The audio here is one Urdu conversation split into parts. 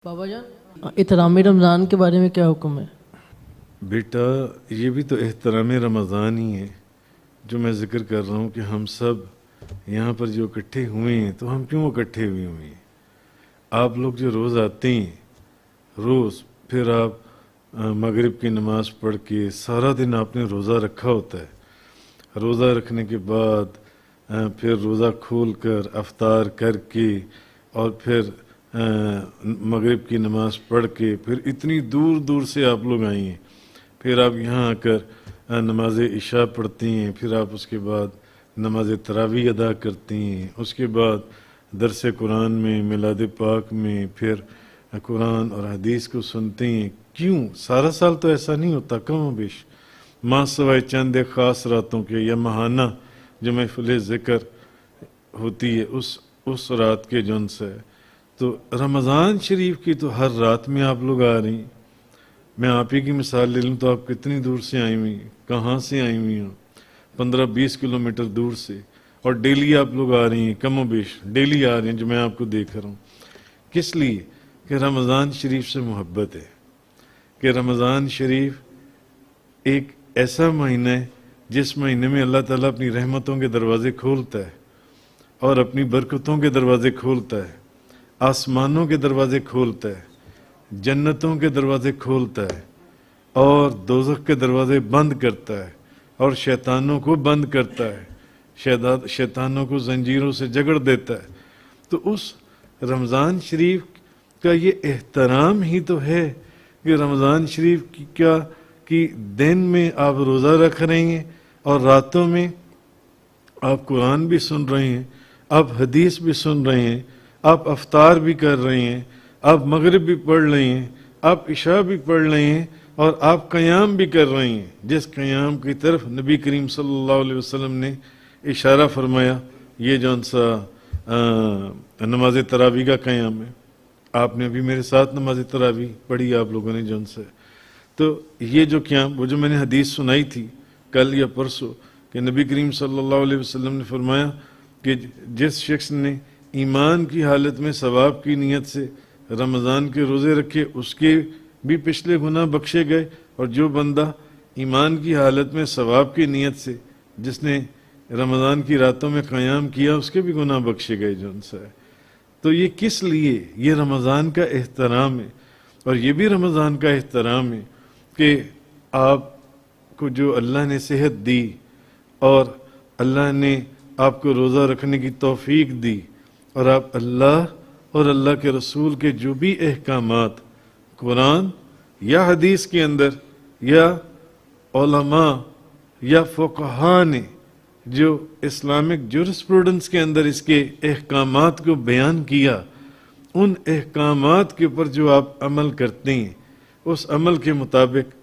بابا جان احترام رمضان کے بارے میں کیا حکم ہے؟ بیٹا یہ بھی تو احترام رمضان ہی ہے جو میں ذکر کر رہا ہوں کہ ہم سب یہاں پر جو اکٹھے ہوئے ہیں تو ہم کیوں اکٹھے ہوئے ہیں؟ آپ لوگ جو روز آتے ہیں روز پھر آپ مغرب کی نماز پڑھ کے سارا دن آپ نے روزہ رکھا ہوتا ہے، روزہ رکھنے کے بعد پھر روزہ کھول کر افطار کر کے اور پھر مغرب کی نماز پڑھ کے پھر اتنی دور دور سے آپ لوگ آئے ہیں، پھر آپ یہاں آ کر نماز عشاء پڑھتے ہیں، پھر آپ اس کے بعد نماز تراویح ادا کرتے ہیں، اس کے بعد درس قرآن میں میلاد پاک میں پھر قرآن اور حدیث کو سنتے ہیں۔ کیوں؟ سارا سال تو ایسا نہیں ہوتا، کم و بیش ماں سوائے چند خاص راتوں کے یا ماہانہ جو محفل ذکر ہوتی ہے اس رات کے جن سے تو رمضان شریف کی تو ہر رات میں آپ لوگ آ رہی ہیں۔ میں آپ ہی کی مثال لے لوں تو آپ کتنی دور سے آئی ہوئی ہیں، کہاں سے آئی ہوئی ہیں؟ 15-20 کلومیٹر دور سے، اور ڈیلی آپ لوگ آ رہی ہیں، کم و بیش ڈیلی آ رہی ہیں جو میں آپ کو دیکھ رہا ہوں۔ کس لیے؟ کہ رمضان شریف سے محبت ہے، کہ رمضان شریف ایک ایسا مہینہ ہے جس مہینے میں اللہ تعالیٰ اپنی رحمتوں کے دروازے کھولتا ہے اور اپنی برکتوں کے دروازے کھولتا ہے، آسمانوں کے دروازے کھولتا ہے، جنتوں کے دروازے کھولتا ہے اور دوزخ کے دروازے بند کرتا ہے اور شیطانوں کو بند کرتا ہے، شیطانوں کو زنجیروں سے جگڑ دیتا ہے۔ تو اس رمضان شریف کا یہ احترام ہی تو ہے کہ رمضان شریف کی دن میں آپ روزہ رکھ رہے ہیں اور راتوں میں آپ قرآن بھی سن رہے ہیں، آپ حدیث بھی سن رہے ہیں، آپ افطار بھی کر رہے ہیں، آپ مغرب بھی پڑھ رہے ہیں، آپ عشاء بھی پڑھ رہے ہیں اور آپ قیام بھی کر رہے ہیں، جس قیام کی طرف نبی کریم صلی اللہ علیہ وسلم نے اشارہ فرمایا، یہ جون سا نماز تراویح کا قیام ہے۔ آپ نے ابھی میرے ساتھ نماز تراویح پڑھی آپ لوگوں نے جون سے، تو یہ جو قیام وہ جو میں نے حدیث سنائی تھی کل یا پرسوں کہ نبی کریم صلی اللہ علیہ وسلم نے فرمایا کہ جس شخص نے ایمان کی حالت میں ثواب کی نیت سے رمضان کے روزے رکھے اس کے بھی پچھلے گناہ بخشے گئے، اور جو بندہ ایمان کی حالت میں ثواب کی نیت سے جس نے رمضان کی راتوں میں قیام کیا اس کے بھی گناہ بخشے گئے جو ان سے ہے۔ تو یہ کس لیے؟ یہ رمضان کا احترام ہے، اور یہ بھی رمضان کا احترام ہے کہ آپ کو جو اللہ نے صحت دی اور اللہ نے آپ کو روزہ رکھنے کی توفیق دی، اور آپ اللہ اور اللہ کے رسول کے جو بھی احکامات قرآن یا حدیث کے اندر یا علماء یا فقہاء نے جو اسلامک جورسپروڈنس کے اندر اس کے احکامات کو بیان کیا، ان احکامات کے اوپر جو آپ عمل کرتے ہیں اس عمل کے مطابق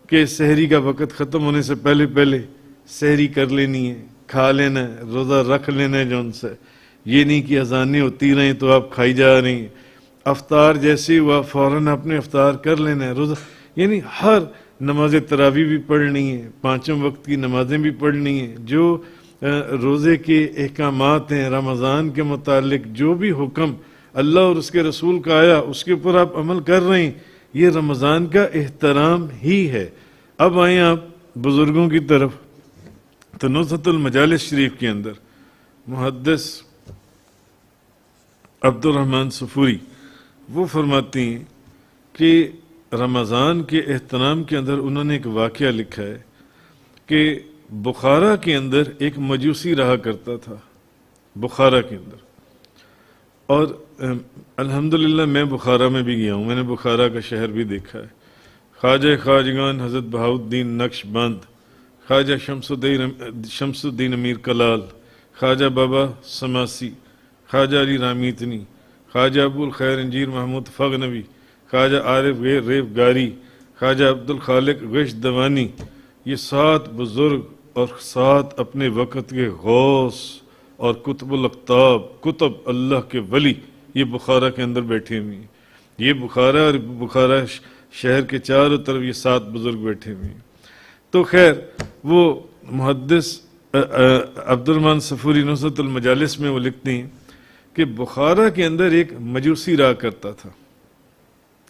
کہ سحری کا وقت ختم ہونے سے پہلے سحری کر لینی ہے، کھا لینا ہے، روزہ رکھ لینا ہے جو ان سے، یہ نہیں کہ اذانیں ہوتی رہیں تو آپ کھائی جا رہی ہیں، افطار جیسے ہوا فوراً اپنے افطار کر لینا ہے، روزہ یعنی ہر نماز تراویح بھی پڑھنی ہے، 5 وقت کی نمازیں بھی پڑھنی ہیں، جو روزے کے احکامات ہیں رمضان کے متعلق جو بھی حکم اللہ اور اس کے رسول کا آیا اس کے اوپر آپ عمل کر رہے ہیں، یہ رمضان کا احترام ہی ہے۔ اب آئیں آپ بزرگوں کی طرف، تو نصرت المجالس شریف کے اندر محدث عبد الرحمن صفوری وہ فرماتے ہیں کہ رمضان کے احترام کے اندر انہوں نے ایک واقعہ لکھا ہے کہ بخارا کے اندر ایک مجوسی رہا کرتا تھا، بخارا کے اندر، اور الحمدللہ میں بخارا میں بھی گیا ہوں، میں نے بخارا کا شہر بھی دیکھا ہے۔ خواجہ خواجگان حضرت بہاؤالدین نقش بند، خواجہ شمس الدین امیر کلال، خواجہ بابا سماسی، خواجہ علی رامیتنی، خواجہ ابو الخیر انجیر محمود فغنوی، خواجہ عارف ریف گاری، خواجہ عبد الخالق غش دوانی، یہ 7 بزرگ اور 7 اپنے وقت کے غوث اور کتب الاقطاب، کتب اللہ کے ولی، یہ بخارا کے اندر بیٹھے ہوئے ہیں۔ یہ بخارا اور بخارا شہر کے چاروں طرف یہ 7 بزرگ بیٹھے ہوئے ہیں۔ تو خیر وہ محدث عبد الرحمن صفوری نصرت المجالس میں وہ لکھتے ہیں کہ بخارا کے اندر ایک مجوسی رہا کرتا تھا،